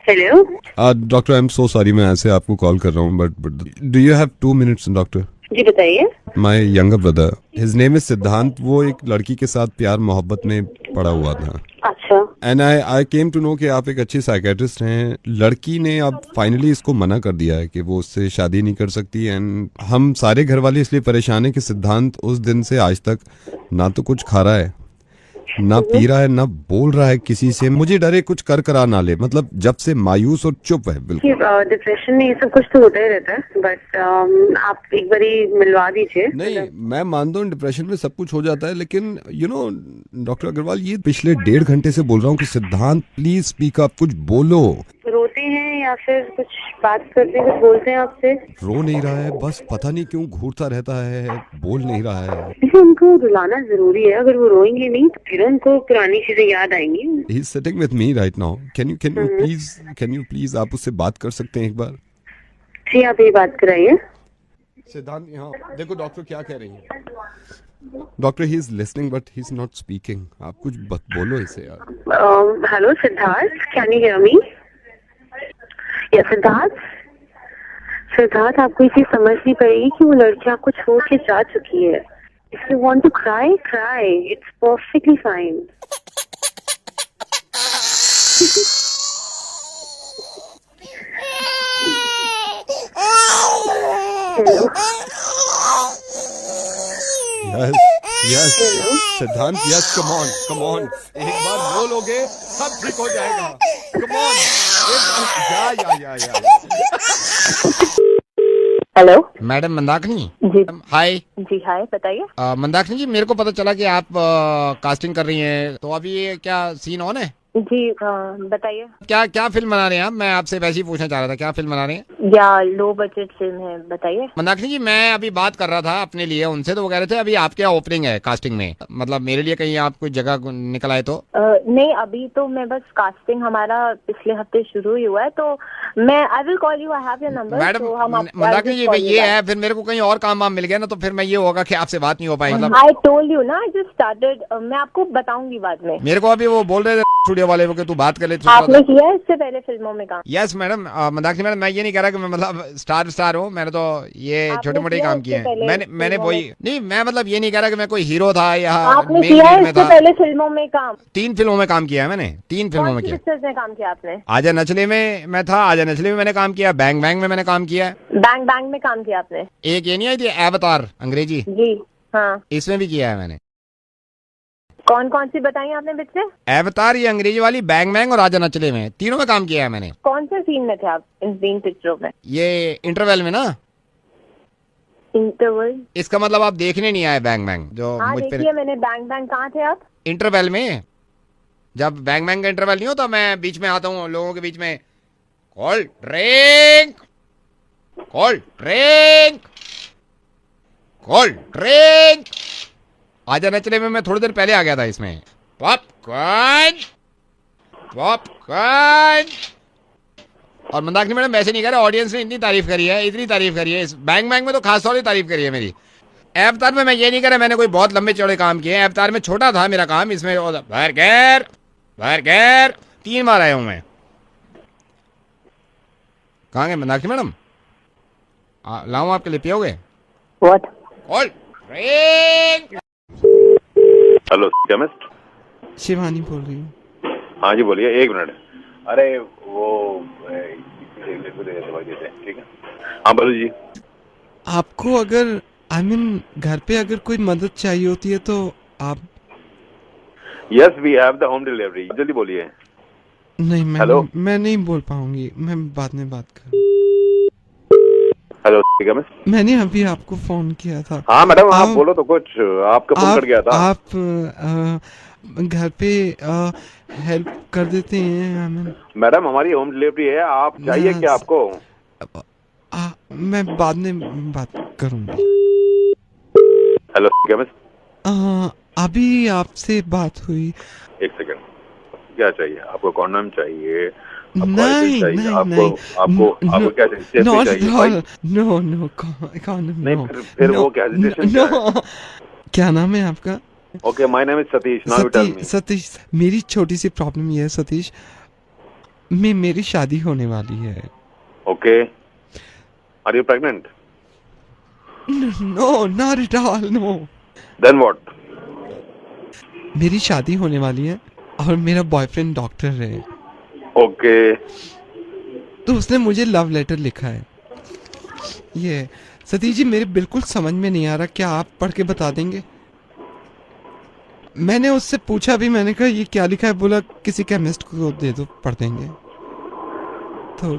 Hello doctor, I am so sorry, मैं ऐसे आपको कॉल कर रहा हूँ, but do you have 2 minutes doctor? जी बताइए। My younger brother, his name is Siddhant, वो एक लड़की के साथ प्यार मोहब्बत में पड़ा हुआ था। अच्छा। And I came to know कि आप एक अच्छी साइकेट्रिस्ट हैं। लड़की ने अब फाइनली इसको मना कर दिया है कि वो उससे शादी नहीं कर सकती। एंड हम सारे घर वाले इसलिए परेशान हैं कि सिद्धांत उस दिन से आज तक ना तो कुछ खा रहा है, ना पी रहा है, ना बोल रहा है किसी से। मुझे डरे कुछ कर करा ना ले, मतलब जब से मायूस और चुप है बिल्कुल। डिप्रेशन में ये सब कुछ तो होता ही रहता है, बट आप एक बारी मिलवा दीजिए। नहीं, मैं मानता हूँ डिप्रेशन में सब कुछ हो जाता है, लेकिन यू नो डॉक्टर अग्रवाल, ये पिछले 1.5 घंटे से बोल रहा हूँ कि सिद्धांत प्लीज स्पीक अप, कुछ बोलो। रोते हैं या फिर कुछ बात करते हैं, कुछ बोलते हैं आपसे? रो नहीं रहा है, बस पता नहीं क्यों घूरता रहता है, बोल नहीं रहा है। देखिए, उनको रुलाना जरूरी है। अगर वो रोएंगे नहीं तो फिर उनको पुरानी चीजें याद आएंगी। He is sitting with me right now. Can you please आप उससे बात कर सकते हैं एक बार? जी, आप ये बात कराइए। सिद्धांत, यहाँ देखो डॉक्टर क्या कह रही है। Doctor, he is listening but he is not speaking. आप कुछ बोलो इसे यार। Hello Siddharth, can you hear me? या सिद्धार्थ, सिद्धार्थ आपको ये चीज समझनी पड़ेगी कि वो लड़की आपको छोड़ के जा चुकी है। If you want to cry, cry, it's perfectly fine. Yes Siddhant, yes, come on, एक बार बोलोगे सब ठीक हो जाएगा। Come on, yeah. Hello madam Mandakini ji. Hi. Ji hi, बताइए। मंदाकिनी जी, मेरे को पता चला कि आप कास्टिंग कर रही हैं, तो अभी ये क्या सीन ऑन है? जी बताइए। क्या फिल्म बना रहे हैं आप? मैं आपसे वैसे ही पूछना चाह रहा था, क्या फिल्म बना रहे हैं? या लो बजट फिल्म है, बताइए। मंदाकिनी जी, मैं अभी बात कर रहा था अपने लिए उनसे, तो वो कह रहे थे अभी आपके यहाँ ओपनिंग है कास्टिंग में, मतलब मेरे लिए कहीं आप कोई जगह निकल आए तो? नहीं, अभी तो मैं बस कास्टिंग हमारा पिछले हफ्ते शुरू ही हुआ है, तो मैं I will call you, I have your number. Madam Mandakini ji, ये है, फिर मेरे को कहीं और काम वाम मिल गया ना, तो फिर मैं ये होगा कि आपसे बात नहीं हो पाई। मतलब आई टोल्ड यू ना, आई जस्ट स्टार्टेड। मैं आपको बताऊंगी बाद में। मेरे को अभी वो बोल रहे थे स्टूडियो वाले कि तू बात कर ले। आपने किया है इससे पहले फिल्मों में काम? यस मैडम, मंदाकिनी मैडम, मैं ये नहीं कह रहा कि मैं मतलब स्टार हूँ, मैंने तो ये छोटे मोटे काम किए हैं। मैंने वही नहीं, मैं मतलब ये नहीं कह रहा कि मैं कोई हीरो था या आपने किया है इससे पहले फिल्मों में काम? 3 फिल्मों में काम किया है मैंने, 3 फिल्मों में किया। पिक्चर्स में काम किया आपने? आजा नचले में मैं था, आजा नचले में मैंने काम किया, बैंग बैंग में मैंने काम किया है। बैंग बैंग में काम किया आपने? एक ये नहीं आई थी अवतार अंग्रेजी? जी हाँ, इसमें भी किया है मैंने। कौन कौन सी बताई आपने पिक्चर? अवतार, ये अंग्रेजी वाली, बैंग बैंग और आजा नचले में, तीनों में काम किया है मैंने। कौन से सीन में थे आप इन 3 पिक्चरों में? ये इंटरवल में ना। इंटरवल? इसका मतलब आप देखने नहीं आए बैंग बैंग जो हाँ मुझ पे? देखिए मैंने बैंग बैंग। कहाँ थे आप? इंटरवल में, जब बैंग बैंग का इंटरवल नहीं होता, मैं बीच में आता हूँ लोगों के बीच में, cold drink, cold drink, cold drink. आजा नचले में मैं थोड़ी देर पहले आ गया था इसमें। Popcorn, popcorn. और मंदाकिनी मैडम वैसे नहीं कह रहे, ऑडियंस ने इतनी तारीफ करी है, इतनी तारीफ करी है, इस बैंग बैंग में तो खास तौर से तारीफ करी है मेरी। अवतार में मैं ये नहीं कह रहा मैंने कोई बहुत लंबे चौड़े काम किए हैं, अवतार में छोटा था मेरा काम। इसमें बर्गर बर्गर 3 बार आया हूं मैं। कहाँ गए मंदाकिनी मैडम? लाऊं आपके लिए, पियोगे? What? Cold drink. Hello chemist, Shivani बोल रही हूँ। हाँ जी बोलिए, 1 मिनट। अरे वो दवाई देते हैं, ठीक है? हाँ बोलो जी। आपको अगर घर पे अगर कोई मदद चाहिए होती है तो आप? Yes we have the home delivery, जल्दी बोलिए। नहीं, मैं नहीं बोल पाऊंगी, मैं बाद में बात कर। हेलो केमिस्ट, मैंने अभी आपको फोन किया था। हाँ मैडम, आप बोलो तो कुछ, आपका फोन कट गया था। आप घर पे हेल्प कर देते हैं? मैडम हमारी होम डिलीवरी है, आप चाहिए क्या आपको? मैं बाद में बात करूंगी। हेलो केमिस्ट, अभी आपसे बात हुई। 1 सेकंड, क्या चाहिए आपको? कॉन्डम चाहिए? नहीं, आपको क्या चाहिए? नो, फिर वो क्या क्या नाम है आपका? Okay, my name is Satish. Now tell me. Satish, मेरी छोटी सी प्रॉब्लम ये है सतीश, मेरी शादी होने वाली है। Okay. Are you pregnant? No, not at all, no. Then what? मेरी शादी होने वाली है और मेरा बॉयफ्रेंड डॉक्टर है, Okay. तो उसने मुझे लव लेटर लिखा है। ये सतीश जी मेरे बिल्कुल समझ में नहीं आ रहा, क्या आप पढ़ के बता देंगे? मैंने उससे पूछा भी, मैंने कहा ये क्या लिखा है, बोला किसी केमिस्ट को दे दो, पढ़ देंगे। तो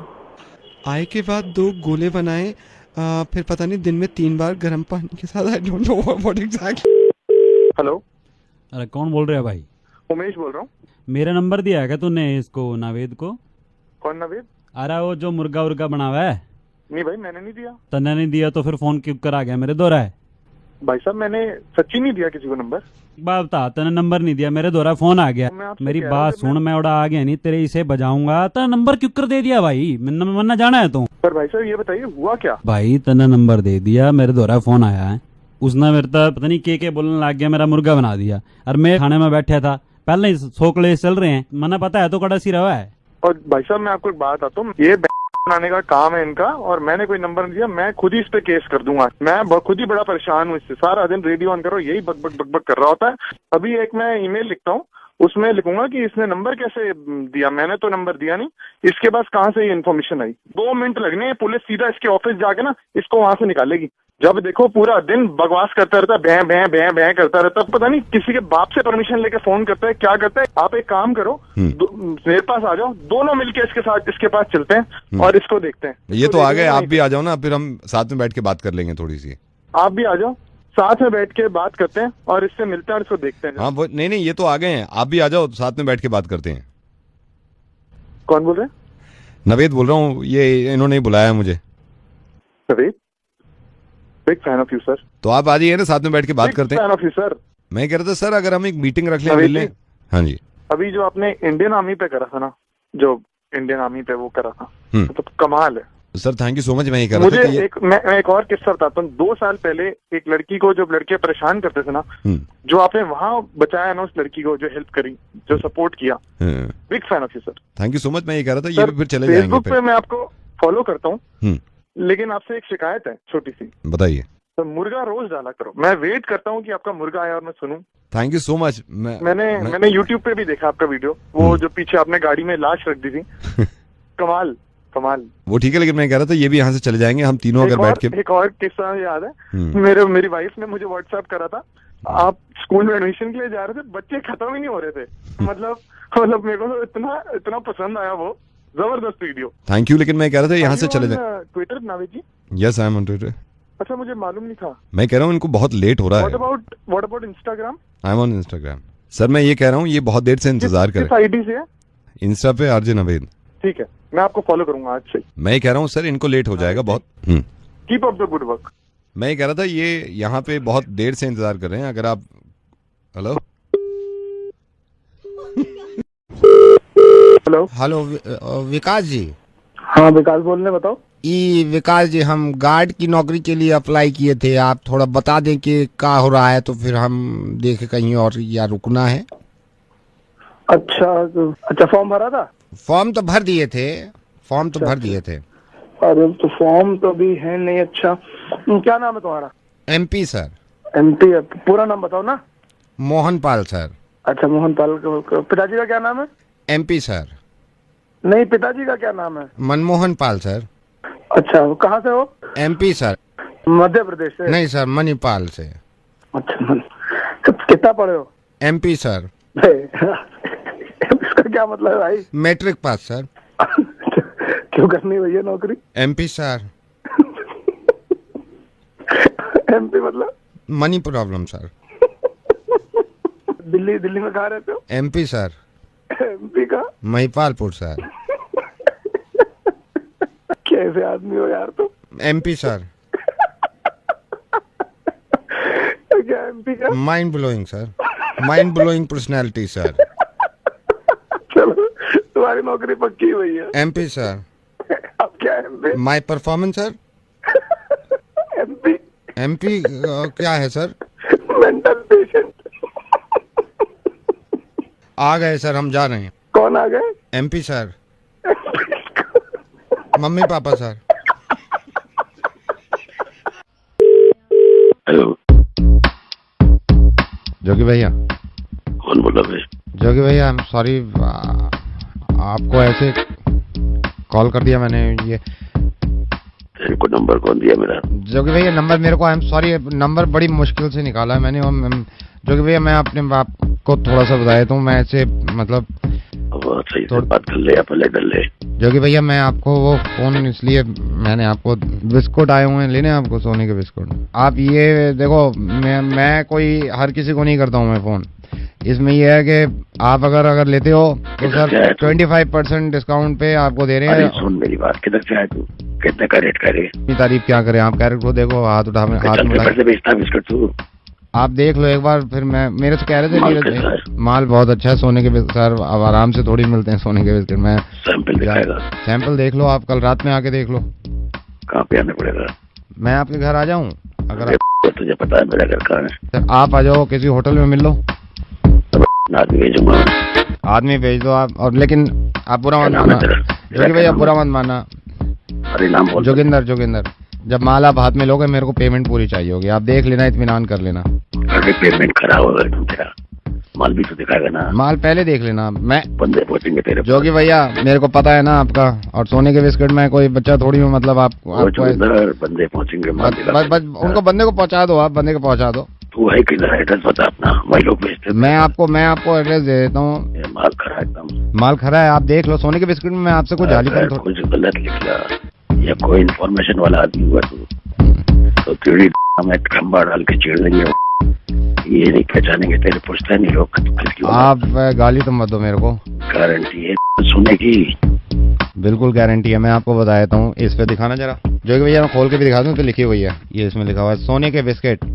आए के बाद 2 गोले बनाए, फिर पता नहीं दिन में 3 बार गर्म पानी के साथ। I don't know what exactly. Hello, अरे कौन बोल रहा है भाई? उमेश बोल रहा हूँ। मेरा नंबर दिया है क्या तूने इसको, नावेद को? कौन नवीद? अरे वो जो मुर्गा उर्गा बनावा है। नहीं भाई, मैंने नहीं दिया। तन्ने नहीं दिया तो फिर फोन क्यों कर आ गया मेरे दोहरा है? भाई साहब, मैंने सच्ची नहीं दिया किसी को नंबर। बात बता, तने नंबर नहीं दिया, मेरे दोहरा फोन आ गया। मैं आपसे मेरी कह रहा बात हूँ कि सुन, मैं उड़ा आ गया नहीं तेरे, इसे बजाऊंगा। तेरा नंबर क्यों कर दे दिया भाई? मरना जाना है तू? पर भाई साहब ये बताइए हुआ क्या? भाई तने नंबर दे दिया, मेरे दोहरा फोन आया है, उसने मेरे तो पता नहीं के बोलने लग गया, मेरा मुर्गा बना दिया। और मैं खाने में बैठा था, पहले ही 100 कलेश चल रहे हैं, मना पता है तो कड़ा सी रहा है। और भाई साहब मैं आपको एक बात आता हूँ, ये बनाने का काम है इनका, और मैंने कोई नंबर नहीं दिया। मैं खुद ही इस पे केस कर दूंगा। मैं खुद ही बड़ा परेशान हूँ इससे। सारा दिन रेडियो ऑन करो, यही बक बक बक बक कर रहा होता है। अभी एक मैं ईमेल लिखता हूँ, उसमें लिखूंगा कि इसने नंबर कैसे दिया, मैंने तो नंबर दिया नहीं, इसके पास कहाँ से ये इन्फॉर्मेशन आई। 2 मिनट लगने हैं, पुलिस सीधा इसके ऑफिस जाके ना इसको वहां से निकालेगी। जब देखो पूरा दिन बकवास करता रहता है, भैं भैं भैं करता रहता है, पता नहीं किसी के बाप से परमिशन लेके फोन करता है, क्या करता है। आप एक काम करो, मेरे पास आ जाओ, दोनों मिलके इसके साथ इसके पास चलते हैं और इसको देखते हैं। ये तो आ गए, आप भी आ जाओ ना, फिर हम साथ में बैठ के बात कर लेंगे थोड़ी सी। आप भी आ जाओ, साथ में बैठ के बात करते हैं और इससे मिलते हैं और इसको देखते हैं। हाँ नहीं नहीं, ये तो आ गए हैं, आप भी आ जाओ, साथ में बैठ के बात करते हैं। कौन बोल रहे हैं? नवेद बोल रहा हूँ, ये इन्होंने ही बुलाया है मुझे। Naved, big fan of you sir. तो आप आ जाइए ना, साथ में बैठ के बात करते हैं। Fan of you sir. मैं कह रहा था सर, अगर हम एक मीटिंग रख लें, नवेद मिल लें। जी। हाँ जी। अभी जो आपने इंडियन आर्मी पे करा था ना, जो इंडियन आर्मी पे वो करा था, तो कमाल है sir. Thank you so much. मैं ये कह रहा मुझे था कि मैं एक और किस्सा बताता हूँ। 2 साल पहले एक लड़की को, जब लड़के परेशान करते थे ना, जो आपने वहाँ बचाया ना, उस लड़की को जो हेल्प करी, जो सपोर्ट किया, big fan of you sir. Thank you so much. मैं ये कह रहा था, ये भी फिर चले जाएंगे। फेसबुक पे मैं आपको फॉलो करता हूँ, लेकिन आपसे एक शिकायत है छोटी सी। बताइए। तो मुर्गा रोज डाला करो, मैं वेट करता हूँ कि आपका मुर्गा आया और मैं सुनूं। Thank you so much. मैंने YouTube पे भी देखा आपका वीडियो, वो जो पीछे आपने गाड़ी में लाश रख दी थी। कमाल कमाल। वो ठीक है, लेकिन मैं कह रहा था ये भी यहाँ से चले जाएंगे हम तीनों, अगर बैठ के। एक और किस्सा याद है, मेरी वाइफ ने मुझे व्हाट्सएप करा था, आप स्कूल में एडमिशन के लिए जा रहे थे, बच्चे खत्म ही नहीं हो रहे थे। मतलब मेरे को तो इतना पसंद आया वो, जबरदस्त वीडियो। थैंक यू, लेकिन मैं कह रहा था यहाँ से चले जाए। Twitter Naved ji? Yes, I am on Twitter. अच्छा, मुझे मालूम नहीं था। मैं कह रहा हूँ इनको बहुत लेट हो रहा है। What about Instagram? I am on Instagram. Sir मैं ये कह रहा हूँ, ये बहुत देर से इंतजार कर। किस आईडी से है? इंस्टा पे आरजे नवेद। ठीक है, मैं आपको फॉलो करूंगा आज से। मैं ये कह रहा हूँ सर, इनको लेट हो जाएगा बहुत। Keep up the good work. मैं ये कह रहा था, ये यहाँ पे बहुत देर से इंतजार कर रहे हैं, अगर आप। हेलो हेलो विकास जी। हाँ विकास बोल रहे, बताओ। विकास जी, हम गार्ड की नौकरी के लिए अप्लाई किए थे, आप थोड़ा बता दें कि क्या हो रहा है, तो फिर हम देखें कहीं और या रुकना है। अच्छा, फॉर्म भरा था? फॉर्म तो भर दिए थे, भर दिए थे। अरे तो फॉर्म तो भी है नहीं। अच्छा, क्या नाम है तुम्हारा? MP sir. MP? पूरा नाम बताओ ना। मोहन पाल सर। अच्छा, मोहन पाल। पिताजी का क्या नाम है? MP sir. नहीं, पिताजी का क्या नाम है? मनमोहन पाल सर। अच्छा, कहाँ से हो? MP sir. मध्य प्रदेश से? नहीं सर, मणिपाल से। अच्छा, कितना पढ़े हो? MP sir. इसका क्या मतलब है भाई? Matric pass sir. क्यों करनी भैया नौकरी? MP sir. MP मतलब? Money problem sir. दिल्ली में कहाँ रहते हो? MP sir. MP का? महिपालपुर सर। कैसे आदमी हो यार तुम? MP sir. क्या MP का? Mind blowing sir, mind blowing personality sir. चलो, तुम्हारी नौकरी पक्की हुई है। MP sir. अब क्या MP? My performance sir. MP क्या है सर? Mental patient. आ गए सर, हम जा रहे हैं। कौन आ गए? MP sir. Mummy papa sir. Hello, Jogi भैया। कौन बोल रहा है? जोगी भैया आई एम सॉरी, आपको ऐसे कॉल कर दिया मैंने। ये तेरे को नंबर कौन दिया मेरा? जोगी भैया नंबर मेरे को, आई एम सॉरी, नंबर बड़ी मुश्किल से निकाला है मैंने। जोगी भैया मैं अपने बाप को थोड़ा सा बताया तो मैं ऐसे मतलब सही से बात कर ले या पहले कर ले। जोगी भैया मैं आपको वो फोन इसलिए मैंने आपको बिस्कुट आए हुए हैं लेने आपको, सोने के बिस्कुट। आप ये देखो, मैं कोई हर किसी को नहीं करता हूँ मैं फोन। इसमें ये है कि आप अगर लेते हो तो सर 25% डिस्काउंट पे आपको दे रहे हैं। सुन मेरी बात, किधर से आए तू? कितने का रेट करे? तारीफ क्या करें, आप कैरेट को देखो, हाथ उठा हाथ में बेचता बिस्कुट तू। आप देख लो एक बार, फिर मैं मेरे से कह रहे थे माल बहुत अच्छा है सोने के बिस्कुट। सर अब आराम से थोड़ी मिलते हैं सोने के बिस्कुट। मैं सैंपल दिखाएगा? सैंपल देख लो आप, कल रात में आके देख लो। कहाँ पे आना पड़ेगा? मैं आपके घर आ जाऊँ? अगर तुझे पता है मेरा घर कहाँ है? सर आप आ जाओ, किसी होटल में मिल लो। आदमी भेजूंगा। आदमी भेज दो आप, और लेकिन आप बुरा मत मानना जोगी भैया, बुरा मत मानना। अरे नाम बोल। जोगिंदर। जब माल आप हाथ में लोगे मेरे को पेमेंट पूरी चाहिए होगी, आप देख लेना, इत्मीनान कर लेना। अरे पेमेंट करा होगा तुम, तेरा माल भी तो दिखाएगा ना। माल पहले देख लेना, मैं बंदे पहुंचेंगे तेरे। जोगी भैया मेरे को पता है ना आपका, और सोने के बिस्किट में कोई बच्चा थोड़ी हूँ, मतलब आपको बंदे पहुंचेंगे। उनको बंदे को पहुंचा दो, आप बंदे को पहुंचा दो। तू है किधर? एड्रेस बता अपना, वही लोग भेजते। मैं आपको एड्रेस दे देता हूँ। माल खरा एकदम, माल खरा है, आप देख लो। सोने के बिस्किट में मैं आपसे कुछ जाली कुछ गलत लिख लिया या कोई इन्फॉर्मेशन वाला आदमी हुआ तू तो तेरी में खंबा डाल के चीड़ देंगे। ये नहीं पहचानेंगे तेरे, पूछते नहीं लोग। आप गाली तो मत दो मेरे को। गारंटी है सुनने की? बिल्कुल गारंटी है, मैं आपको बता देता हूँ। इस पे दिखाना जरा जोगी भैया, मैं खोल के भी दिखा दूँ तो लिखी हुई है। ये इसमें लिखा हुआ है सोने के बिस्किट,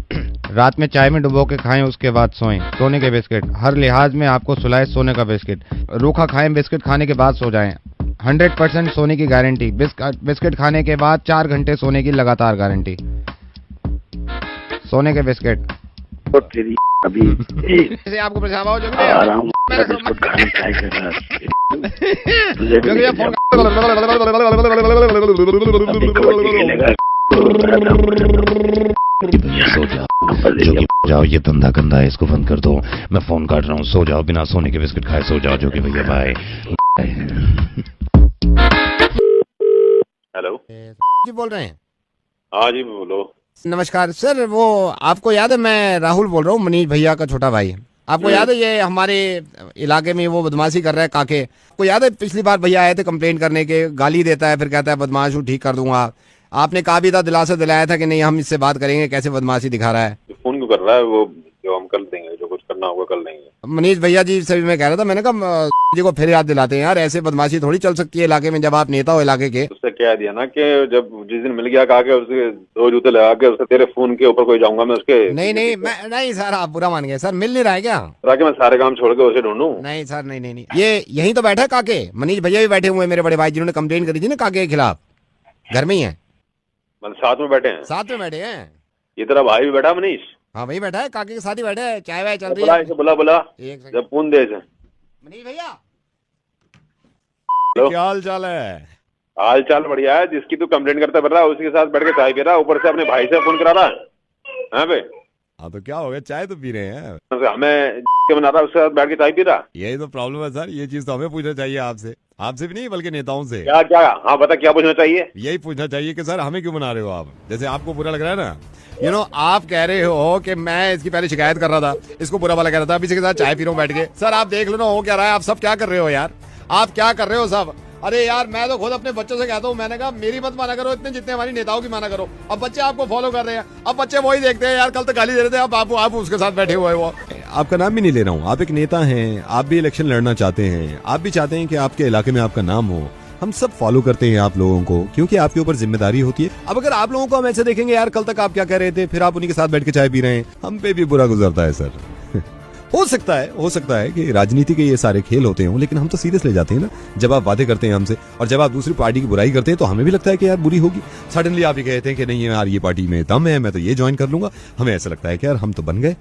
रात में चाय में डुबो के खाएं उसके बाद सोएं। सोने के बिस्किट, हर लिहाज में आपको सुलाए सोने का बिस्किट। रूखा खाएं बिस्किट खाने के बाद सो जाएं। 100% सोने की गारंटी। बिस्किट खाने के बाद 4 घंटे सोने की लगातार गारंटी। सोने के बिस्किट। तो तेरी अभी जैसे आपको परेशान हो जोगी भैया, आराम बिस्कुट खाने ट्राई कर रहा तुझे जोगी भैया फोन सो जाओ, ये धंधा गंदा है, इसको बंद कर दो। मैं फोन काट रहा हूँ, सो जाओ, बिना सोने के बिस्किट खाए सो जाओ जोगी भैया। बाय। हेलो जी बोल रहे हैं? हाँ जी बोलो। नमस्कार सर, वो आपको याद है मैं राहुल बोल रहा हूँ, मनीष भैया का छोटा भाई। आपको याद है ये हमारे इलाके में वो बदमाशी कर रहा है काके? आपको याद है पिछली बार भैया आए थे कंप्लेंट करने के, गाली देता है फिर कहता है बदमाश हूँ, ठीक कर दूंगा। आपने कहा भी था, दिलासा दिलाया था कि नहीं हम इससे बात करेंगे, कैसे बदमाशी दिखा रहा है। फोन क्यों कर रहा है? वो जो हम कर देंगे, जो कुछ करना होगा कर लेंगे। मनीष भैया जी से भी मैं कह रहा था, मैंने कहा जी को फिर याद दिलाते हैं यार, ऐसे बदमाशी थोड़ी चल सकती है इलाके में जब आप नेता हो इलाके के। उससे कह दिया ना कि जब जिस दिन मिल गया कहा के उसके 2 जूते लगा के उससे तेरे फोन के ऊपर कोई जाऊंगा मैं उसके। नहीं मैं नहीं सर, आप बुरा मान गए सर, मिल नहीं रहा है क्या? ताकि मैं सारे काम छोड़ के उसे ढूंढूं? नहीं सर, नहीं ये यहीं तो बैठा है काके। मनीष भैया भी बैठे हुए हैं, मेरे बड़े भाई जिन्होंने कंप्लेंट करी थी ना काके के खिलाफ, घर में ही है। मतलब साथ में बैठे हैं? साथ में बैठे हैं। ये तेरा भाई भी बैठा मनीष? हाँ वही बैठा है, काके के साथ ही बैठा है, चाय वाय चल रही है। बुला एक सेकंड। जब फोन दे से। मनीष भैया क्या हाल चाल है? हाल चाल बढ़िया है। जिसकी तू कंप्लेंट करता फिर रहा उसके साथ बैठ के चाय पी रहा, ऊपर से अपने भाई से फोन करा रहा है। हाँ भाई, हाँ तो क्या हो गया, चाय तो पी रहे हैं। हमें बना रहा उसके साथ बैठ के चाय पी रहा। यही तो प्रॉब्लम है सर, ये चीज तो हमें पूछना चाहिए आपसे, आपसे भी नहीं बल्कि नेताओं से। क्या क्या? हाँ बता, क्या पूछना चाहिए? यही पूछना चाहिए कि सर हमें क्यों बना रहे हो आप? जैसे आपको बुरा लग रहा है ना, आप कह रहे हो कि मैं इसकी पहले शिकायत कर रहा था, इसको बुरा वाला कह रहा था, अभी इसके साथ चाय पी रहा हूँ बैठ के। सर आप देख लो ना हो क्या रहा है, आप सब क्या कर रहे हो यार, आप क्या कर रहे हो सब? अरे यार मैं तो खुद अपने बच्चों से कहता हूँ, मैंने कहा मेरी मत माना करो इतने जितने हमारी नेताओं की माना करो। अब बच्चे आपको फॉलो कर रहे हैं, अब बच्चे वही देखते हैं यार, कल तक गाली दे रहे थे, अब आप उसके साथ बैठे हुए वो। आपका नाम भी नहीं ले रहा हूँ, आप एक नेता हैं, आप भी इलेक्शन लड़ना चाहते हैं, आप भी चाहते हैं कि आपके इलाके में आपका नाम हो। हम सब फॉलो करते हैं आप लोगों को, क्योंकि आपके ऊपर जिम्मेदारी होती है। अब अगर आप लोगों को हम ऐसे देखेंगे यार, कल तक आप क्या कह रहे थे, फिर आप उन्हीं के साथ बैठ के चाय पी रहे हैं, हम पे भी बुरा गुजरता है सर। हो सकता है कि राजनीति के ये सारे खेल होते हैं, लेकिन हम तो सीरियस ले जाते हैं ना। जब आप वादे करते हैं हमसे और जब आप दूसरी पार्टी की बुराई करते हैं तो हमें भी लगता है कि यार बुरी होगी। सडनली आप ये कहते हैं कि नहीं यार ये पार्टी में दम है, मैं तो ये ज्वाइन कर लूंगा। हमें ऐसा लगता है कि यार हम तो बन गए।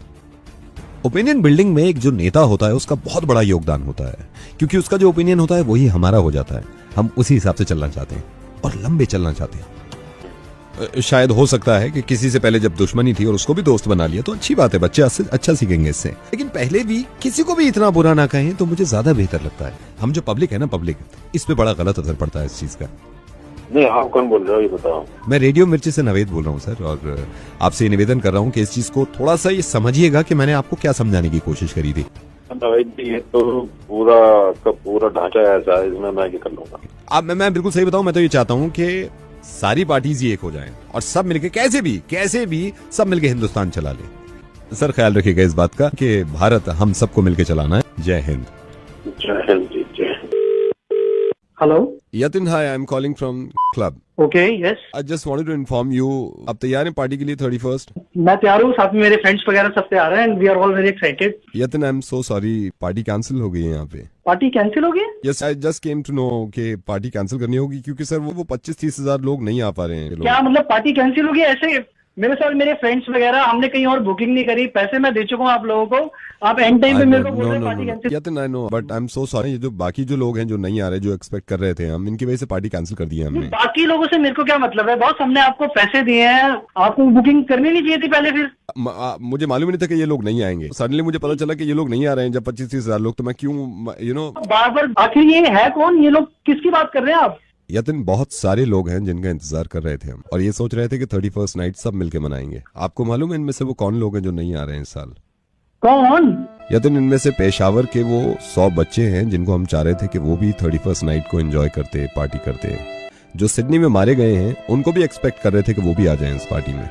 ओपिनियन बिल्डिंग में एक जो नेता होता है उसका बहुत बड़ा योगदान होता है, क्योंकि उसका जो ओपिनियन होता है वही हमारा हो जाता है। हम उसी हिसाब से चलना चाहते हैं। और लंबे चलना चाहते हैं। शायद हो सकता है कि किसी से पहले जब दुश्मनी थी और उसको भी दोस्त बना लिया तो अच्छी बात है, बच्चे अच्छा सीखेंगे इससे। लेकिन पहले भी किसी को भी इतना बुरा ना कहें तो मुझे ज्यादा बेहतर लगता है। हम जो पब्लिक है ना, पब्लिक, इस पे बड़ा गलत असर पड़ता है इस चीज का। नहीं, आप कौन बोल रहे हो ये बताओ। मैं रेडियो मिर्ची से नवेद बोल रहा हूँ सर, और आपसे निवेदन कर रहा हूँ कि इस चीज को थोड़ा सा ये समझिएगा कि मैंने आपको क्या समझाने की कोशिश करी थी। नवेद जी, ये तो पूरा ढांचा ऐसा है, इसमें मैं क्या कर लूंगा। अब मैं बिल्कुल सही बताऊं, मैं तो ये चाहता हूं कि सारी पार्टीज ही एक हो जाएं और सब मिलके कैसे भी सब मिलके हिंदुस्तान चला ले। सर ख्याल रखिएगा इस बात का कि भारत हम सबको मिलके चलाना है। जय हिंद। जय हिंद जी, जय हिंद। Hello Yatin, hi, I am calling from club. Okay, yes, I just wanted to inform you, आप तैयार हैं पार्टी के लिए 31st? मैं तैयार हूँ, साथ में मेरे फ्रेंड्स वगैरह सब तैयार हैं and we are all very excited. Yatin, I am so sorry, party cancel हो गई है यहाँ पे। पार्टी कैंसिल हो गई? Yes, I just came to know कि पार्टी कैंसिल करनी होगी क्योंकि सर वो 25-30 हजार लोग नहीं आ पा रहे हैं। क्या मतलब पार्टी कैंसिल हो गई? ऐसे मेरे साथ मेरे फ्रेंड्स वगैरह, हमने कहीं और बुकिंग नहीं करी, पैसे मैं दे चुका हूँ आप लोगों को, आप एंड टाइम पे मेरे को बोल रहे हैं party cancel. Yatin, I know, but I am so sorry, जो बाकी जो लोग हैं जो नहीं आ रहे, जो एक्सपेक्ट कर रहे थे हम, इनकी वजह से पार्टी कैंसिल कर दी है हमने। बाकी लोगों से मेरे को क्या मतलब है बॉस, हमने आपको पैसे दिए हैं, आपको बुकिंग करनी नहीं चाहिए थी पहले? फिर मुझे मालूम नहीं था कि ये लोग नहीं आएंगे। सडनली मुझे पता चला कि ये लोग नहीं आ रहे हैं जब 25-30 हजार लोग, तो मैं क्यों बार बार, आखिर ये है कौन? ये लोग किसकी बात कर रहे हैं आप? यतिन, बहुत सारे लोग हैं जिनका इंतजार कर रहे थे हम, और ये सोच रहे थे कि 31st नाइट सब मिलके मनाएंगे। आपको मालूम है इनमें से वो कौन लोग हैं जो नहीं आ रहे हैं इस साल? कौन? यतिन, इनमें से पेशावर के वो 100 बच्चे हैं जिनको हम चाह रहे थे कि वो भी 31st नाइट को एंजॉय करते, पार्टी करते। जो सिडनी में मारे गए हैं उनको भी एक्सपेक्ट कर रहे थे कि वो भी आ जाएं इस पार्टी में।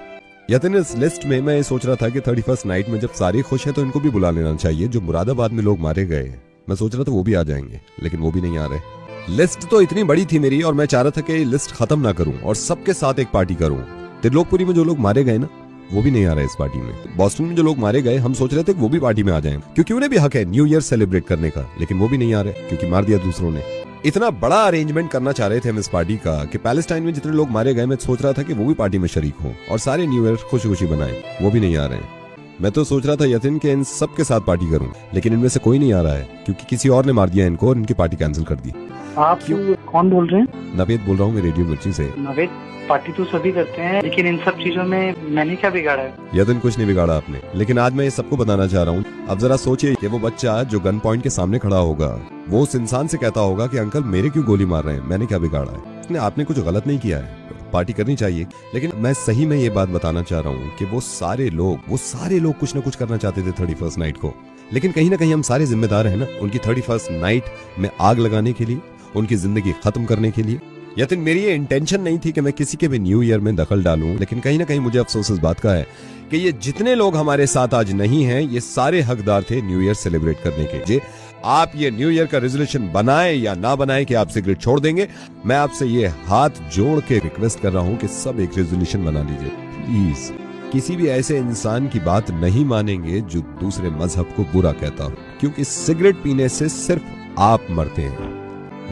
यतिन, इस लिस्ट में मैं ये सोच रहा था कि 31st नाइट में जब सारे खुश हैं तो इनको भी बुला लेना चाहिए। जो मुरादाबाद में लोग मारे गए, मैं सोच रहा था वो भी आ जाएंगे, लेकिन वो भी नहीं आ रहे। लिस्ट तो इतनी बड़ी थी मेरी, और मैं चाह रहा था कि लिस्ट खत्म ना करूं और सबके साथ एक पार्टी करूं। त्रिलोकपुरी में जो लोग मारे गए ना, वो भी नहीं आ रहे इस पार्टी में। बॉस्टन में जो लोग मारे गए, हम सोच रहे थे कि वो भी पार्टी में आ जाएं क्योंकि उन्हें भी हक है न्यू ईयर सेलिब्रेट करने का, लेकिन वो भी नहीं आ रहे क्योंकि मार दिया दूसरों ने। इतना बड़ा अरेंजमेंट करना चाह रहे थे हम इस पार्टी का कि पैलेस्टाइन में जितने लोग मारे गए, मैं सोच रहा था कि वो भी पार्टी में शरीक हों और सारे न्यू ईयर खुशी खुशी बनाएं। वो भी नहीं आ रहे हैं। मैं तो सोच रहा था यतिन के इन सब के साथ पार्टी करूं, लेकिन इनमें से कोई नहीं आ रहा है क्योंकि किसी और ने मार दिया इनको और इनकी पार्टी कैंसिल कर दी। आप कौन बोल रहे हैं? नवेद बोल रहा हूँ मैं, रेडियो मिर्ची से। नवेद, पार्टी तो सभी करते हैं, लेकिन इन सब चीजों में मैंने क्या बिगाड़ा है? यतिन, कुछ नहीं बिगाड़ा आपने, लेकिन आज मैं ये सबको बताना चाह रहा हूँ। अब जरा सोचिए कि वो बच्चा जो गन पॉइंट के सामने खड़ा होगा, वो उस इंसान से कहता होगा कि अंकल मेरे क्यों गोली मार रहे हैं, मैंने क्या बिगाड़ा है? आपने कुछ गलत नहीं किया है, पार्टी करनी चाहिए। लेकिन मैं सही में ये बात बताना चाह रहा हूँ कि वो सारे लोग कुछ ना कुछ करना चाहते थे 31st नाइट को, लेकिन कहीं ना कहीं हम सारे जिम्मेदार हैं ना उनकी 31st नाइट में आग लगाने के लिए, उनकी जिंदगी खत्म करने के लिए। यतिन, मेरी ये इंटेंशन नहीं थी कि मैं किसी के भी न्यू ईयर में दखल डालूं, लेकिन कहीं ना कहीं मुझे अफसोस इस बात का है कि ये जितने लोग हमारे साथ आज नहीं हैं, ये सारे हकदार थे न्यू ईयर सेलिब्रेट करने के। जे आप ये न्यू ईयर का रेजोल्यूशन बनाए या ना बनाए कि आप सिगरेट छोड़ देंगे, मैं आपसे ये हाथ जोड़ के रिक्वेस्ट कर रहा हूं कि सब एक रेजोल्यूशन बना लीजिए प्लीज। किसी भी ऐसे इंसान की बात नहीं मानेंगे जो दूसरे मजहब को बुरा कहता हो, क्योंकि सिगरेट पीने से सिर्फ आप मरते हैं,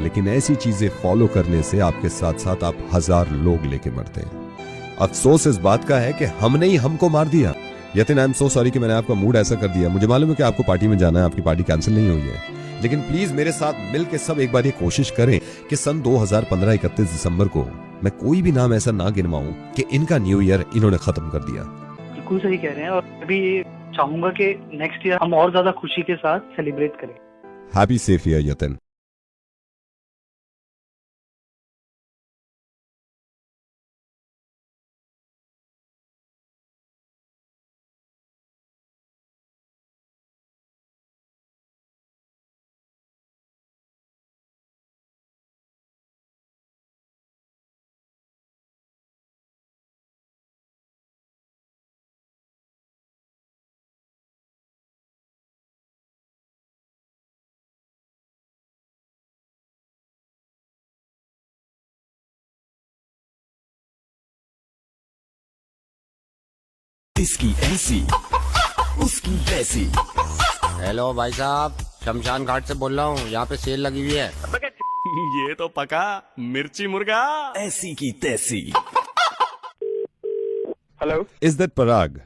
लेकिन ऐसी चीजें फॉलो करने से आपके साथ साथ आप 1000 लोग लेके मरते हैं। अफसोस इस बात का है कि हमने ही हमको मार दिया। Yatin, I am so sorry कि मैंने आपका मूड ऐसा कर दिया। मुझे मालूम है कि आपको पार्टी में जाना है, आपकी पार्टी कैंसिल नहीं हुई है, लेकिन प्लीज मेरे साथ मिल के सब एक बार ये कोशिश करें कि सन 2015 31 दिसंबर को मैं कोई भी नाम ऐसा ना गिनवाऊं कि इनका न्यू ईयर इन्होंने खत्म कर दिया। बिल्कुल सही कह रहे हैं, और अभी चाहूंगा कि नेक्स्ट ईयर हम और ज्यादा खुशी के साथ सेलिब्रेट करें। Happy safe year Yatin. इसकी ऐसी उसकी वैसी। हेलो भाई साहब, शमशान घाट से बोल रहा हूँ, यहाँ पे सेल लगी हुई है। ये तो पका मिर्ची मुर्गा ऐसी की तैसी। Hello, is that Parag?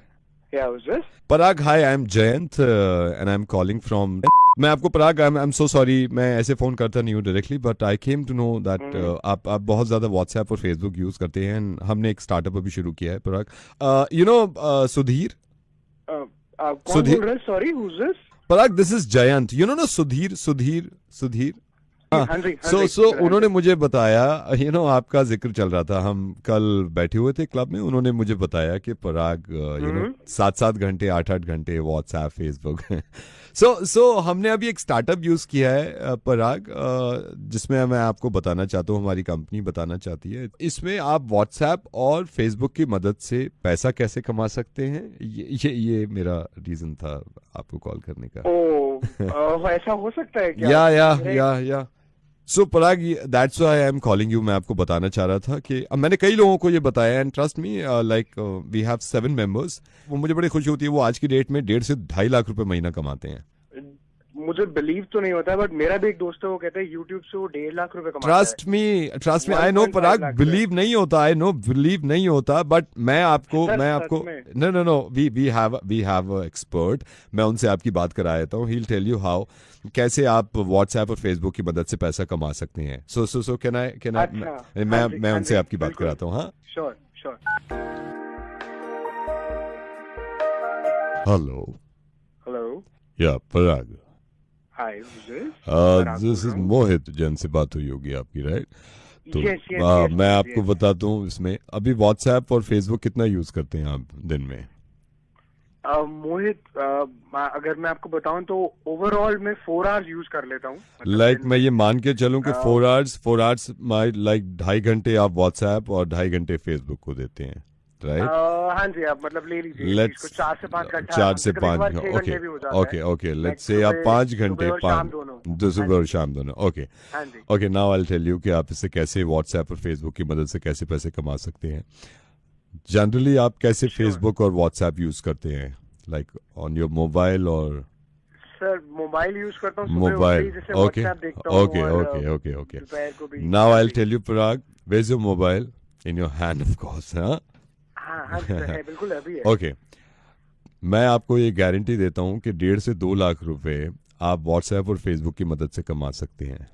Yeah, who's this? Parag, hi, I'm Jayant and I'm calling from मैं आपको पराग, आई एम सो सॉरी, मैं ऐसे फ़ोन करता नहीं हूँ directly, but I came to know that आप बहुत ज़्यादा व्हाट्सएप और फेसबुक यूज़ करते हैं। and हमने एक स्टार्टअप अभी शुरू किया है पराग। यू नो सुधीर, कौन बोल रहे हैं? Sorry, who's this? Parag, this is Jayant. You know Sudhir Sudhir Sudhir so उन्होंने मुझे बताया, यू नो आपका जिक्र चल रहा था, हम कल बैठे हुए थे क्लब में, उन्होंने मुझे बताया कि पराग यू नो 7-7 घंटे 8-8 घंटे व्हाट्सएप फेसबुक सो हमने अभी एक स्टार्टअप यूज किया है पराग, जिसमें मैं आपको बताना चाहता हूँ, हमारी कंपनी बताना चाहती है, इसमें आप व्हाट्सएप और फेसबुक की मदद से पैसा कैसे कमा सकते हैं। ये मेरा रीजन था आपको कॉल करने का। ऐसा हो सकता है क्या? या so Parag, that's why I am calling you. मैं आपको बताना चाह रहा था कि मैंने कई लोगों को ये बताया, and trust me, like we have 7 members. वो मुझे बड़ी खुशी होती है, वो आज की डेट में 1.5 से 2.5 लाख रुपए महीना कमाते हैं। मुझे बिलीव तो नहीं होता, बट मेरा भी एक दोस्त है, वो कहता है यूट्यूब से वो 1.5 लाख रुपए कमाता है। Trust me, I know Parag, believe नहीं होता, आई नो बिलीव नहीं होता, बट मैं आपको नो वी हैव एक्सपर्ट, मैं उनसे आपकी बात करा देता हूँ। He will tell you how, कैसे आप व्हाट्सएप और फेसबुक की मदद से पैसा कमा सकते हैं। सो कैन आई मैं उनसे आपकी बात कराता हूँ। हाँ, श्योर। हेलो या पराग, हाय, दिस इज मोहित, जन से बात हुई होगी आपकी, राइट? तो मैं आपको बताता हूँ, इसमें अभी व्हाट्सएप और फेसबुक कितना यूज करते हैं आप दिन में? मोहित, अगर मैं आपको बताऊं तो ओवरऑल मैं 4 आवर्स यूज कर लेता हूँ। लाइक मैं ये मान के चलूं कि 4 आवर्स माई लाइक 2.5 घंटे आप व्हाट्सएप और 2.5 घंटे फेसबुक को देते हैं, राइट? हाँ जी, आप मतलब ले लीजिए, 4 से 5 घंटे। 4 से 5, ओके लेट्स से आप 5 घंटे, सुबह और शाम दोनों। Okay, now I will tell you कि आप इससे कैसे व्हाट्सएप और फेसबुक की मदद से कैसे पैसे कमा सकते हैं। जनरली आप कैसे फेसबुक और व्हाट्सएप यूज करते हैं, लाइक ऑन योर मोबाइल? और सर मोबाइल यूज करता हूँ, mobile, okay. Now I will tell you Parag, where is your mobile? In your hand, of course. हाँ, बिल्कुल अभी है। ओके, मैं आपको ये गारंटी देता हूँ कि 1.5 से 2 लाख रुपए आप व्हाट्सएप और फेसबुक की मदद से कमा सकते हैं।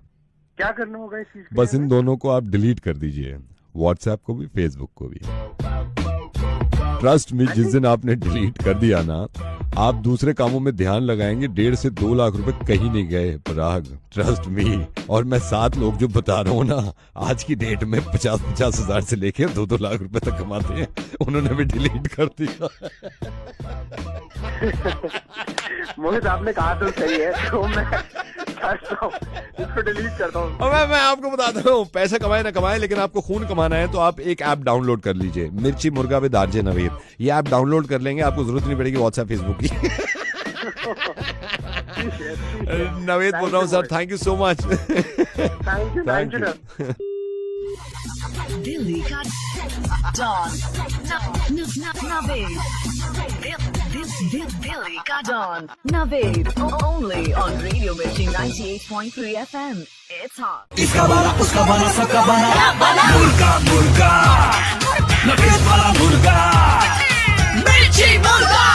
क्या करना होगा इस चीज? बस इन दोनों को आप डिलीट कर दीजिए, व्हाट्सएप को भी फेसबुक को भी। ट्रस्ट मी, जिस दिन आपने डिलीट कर दिया ना, आप दूसरे कामों में ध्यान लगाएंगे। 1.5 से 2 लाख रुपए कहीं नहीं गए पराग, ट्रस्ट मी। और मैं 7 लोग जो बता रहा हूँ ना, आज की डेट में 50-50 हजार से लेके 2-2 लाख रुपए तक कमाते हैं, उन्होंने भी डिलीट कर दिया। मोहित, आपने कहा तो सही है, तो मैं इसको डिलीट करता हूँ। मैं आपको बताता हूँ, पैसा कमाए ना कमाए, लेकिन आपको खून कमाना है तो आप एक ऐप डाउनलोड कर लीजिए, मिर्ची मुर्गा विद आरजे नवीद। ये ऐप डाउनलोड कर लेंगे, आपको जरूरत नहीं पड़ेगी व्हाट्सएप फेसबुक की। नवीद बोल रहा हूँ sir, thank you so much. Thank you. Delhi का डॉन नवेद, दिल्ली का don Naved, only on radio Mirchi 98.3 FM। It's hot. इसका वाला उसका वाला सबका वाला, मुर्गा नवेद वाला मुर्गा, मिर्ची मुर्गा।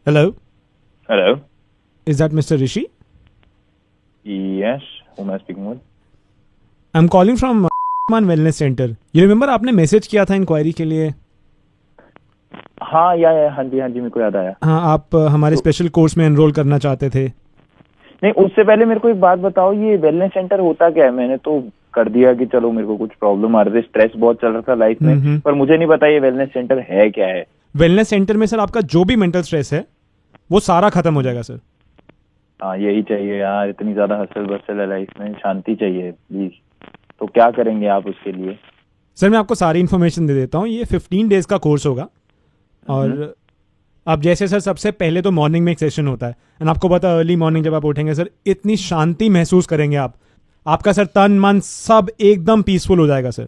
Hello. Is that Mr. Rishi? Yes. Who am I speaking with? I'm calling from Man Wellness Center. You remember आपने मैसेज किया था इंक्वायरी के लिए? हाँ जी मेरे को याद आया। हाँ, आप हमारे स्पेशल कोर्स में एनरोल करना चाहते थे। नहीं, उससे पहले मेरे को एक बात बताओ, ये वेलनेस सेंटर होता क्या है? मैंने तो कर दिया कि चलो मेरे को कुछ प्रॉब्लम आ रही थी, स्ट्रेस बहुत चल रहा था लाइफ में, पर मुझे नहीं पता ये वेलनेस सेंटर है क्या है। वेलनेस सेंटर में सर आपका जो भी मेंटल स्ट्रेस है वो सारा खत्म हो जाएगा सर। हाँ, यही चाहिए यार, इतनी ज्यादा हसल बसल है लाइफ में, शांति चाहिए प्लीज। तो क्या करेंगे आप उसके लिए? सर मैं आपको सारी इन्फॉर्मेशन दे देता हूँ। ये 15 डेज का कोर्स होगा, और अब जैसे सर सबसे पहले तो मॉर्निंग में एक सेशन होता है, एंड आपको पता है अर्ली मॉर्निंग जब आप उठेंगे सर, इतनी शांति महसूस करेंगे आप, आपका सर तन मन सब एकदम पीसफुल हो जाएगा सर।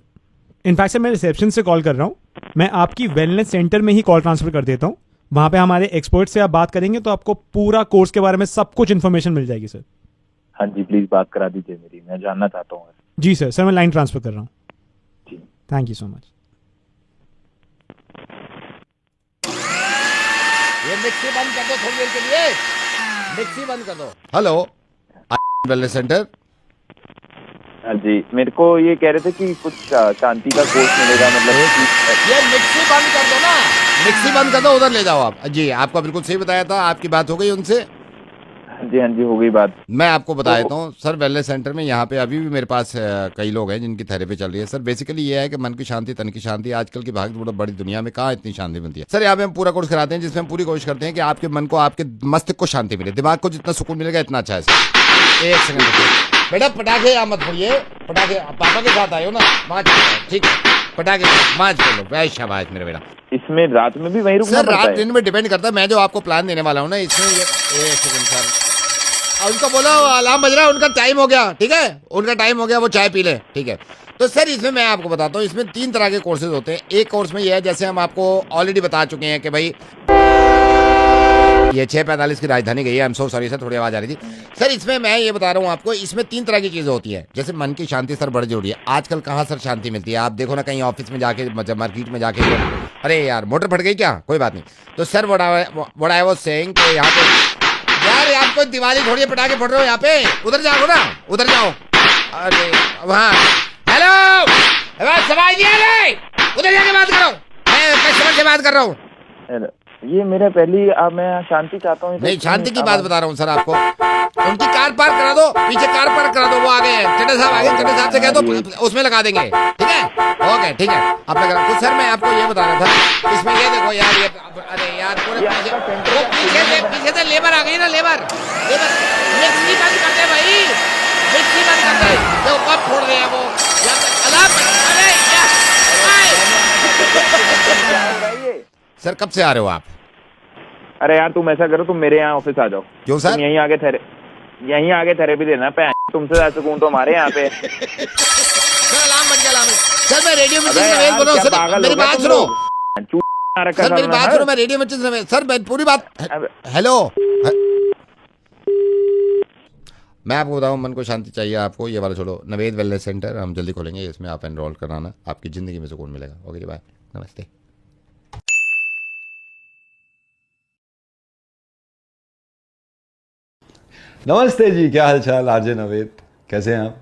इनफैक्ट सर मैं रिसेप्शन से कॉल कर रहा हूँ, मैं आपकी वेलनेस सेंटर में ही कॉल ट्रांसफर कर देता हूँ, वहाँ पे हमारे एक्सपर्ट से आप बात करेंगे तो आपको पूरा कोर्स के बारे में सब कुछ इन्फॉर्मेशन मिल जाएगी सर। हाँ जी, प्लीज बात करा दीजिए मेरी, मैं जानना चाहता हूँ। जी सर मैं लाइन ट्रांसफर कर रहा हूँ। जी, थैंक यू सो मच। ये मिक्सी बंद कर दो थोड़ी देर के लिए। मिक्सी बंद कर दो। Hello wellness centre. हाँ जी, मेरे को ये कह रहे थे कि कुछ शांति का कोर्स मिलेगा, मतलब ये मिक्सी बंद कर दो ना, मिक्सी बंद कर दो, उधर ले जाओ आप। जी आपका बिल्कुल सही बताया था, आपकी बात हो गई उनसे? हाँ जी हो गई बात। मैं आपको बता देता हूँ सर, वेलनेस सेंटर में यहाँ पे अभी भी मेरे पास कई लोग हैं जिनकी थेरेपी चल रही है। सर बेसिकली ये है कि मन की शांति तन की शांति, आजकल की भाग बड़ी दुनिया में कहाँ इतनी शांति मिलती है। सर यहाँ पे हम पूरा कोर्स कराते हैं जिसमें हम पूरी कोशिश करते हैं कि आपके मन को, आपके मस्तिष्क को शांति मिले, दिमाग को जितना सुकून मिलेगा इतना अच्छा है। सर एक सेकंड बेटा, पटाखे यहाँ मत फोड़िए, पटाखे पापा के साथ आए हो ना, माच ठीक है, पटाखे माच कर लो। भाई शाबाश मेरा बेटा। इसमें रात में भी वहीं रुकना पड़ता है? रात दिन में डिपेंड करता है। मैं जो आपको प्लान देने वाला हूँ ना इसमें ये एक सेकंड सर, उनको बोलो अलार्म बज रहा है, उनका टाइम हो गया, ठीक है, उनका टाइम हो गया, वो चाय पी ले, ठीक है। तो सर इसमें मैं आपको बताता हूँ, इसमें 3 तरह के कोर्सेज होते हैं। एक कोर्स में ये है, जैसे हम आपको ऑलरेडी बता चुके हैं कि भाई ये 6:45 की राजधानी गई है। आई एम सो सॉरी सर, थोड़ी आवाज आ रही थी सर। इसमें मैं ये बता रहा हूँ आपको, इसमें 3 तरह की चीजें होती है। जैसे मन की शांति सर बड़ी जरूरी है। आजकल कहाँ सर शांति मिलती है? आप देखो ना, कहीं ऑफिस में जाके, मार्केट में जाके, अरे यार मोटर फट गई क्या, कोई बात नहीं। तो sir what I was saying कि यहाँ पे यार आपको दिवाली थोड़ी है, पटाखे फट रहे हो यहाँ पे, उधर जाओ ना, उधर जाओ। अरे वहाँ हेलो उधर जाके बात करो, मैं कस्टमर से बात कर रहा हूँ। ये मेरा पहली, अब मैं शांति चाहता हूँ। नहीं शांति की बात बता रहा हूँ सर आपको। उनकी कार पार्क करा दो, पीछे कार पार्क करा दो, वो आ गए हैं, चड्डा साहब आ गए, चड्डा साहब से कह दो उसमें लगा देंगे, ठीक है, ओके ठीक है। आप लगा तो सर मैं आपको ये बता रहा था, इसमें ये देखो यार, ये अरे यार पूरे पीछे से लेबर आ गई ना, लेबर मिक्सी बंद कर दे भाई, मिक्सी बंद कर दे, जो कब फोड़ रहे हैं वो। सर कब से आ रहे हो आप? अरे यार तुम ऐसा करो, तुम मेरे यहाँ ऑफिस आ जाओ। क्यों सर? यहीं आगे थेरेपी देना। तुमसे ज्यादा सुकून तो हमारे यहाँ पे। सर अलार्म बज गया, अलार्म। सर मैं रेडियो में बोल रहा हूँ सर, मेरी बात सुनो सर, मेरी बात सुनो, मैं रेडियो में सर मैं पूरी बात। हेलो मैं आपको बताऊँ, मन को शांति चाहिए आपको, ये वाला छोड़ो, नवेद वेलनेस सेंटर हम जल्दी खोलेंगे, इसमें आप एनरोल कराना, आपकी जिंदगी में सुकून मिलेगा। ओके जी बाय, नमस्ते। नमस्ते जी, क्या हाल चाल? आरजे नवेद, कैसे हैं आप?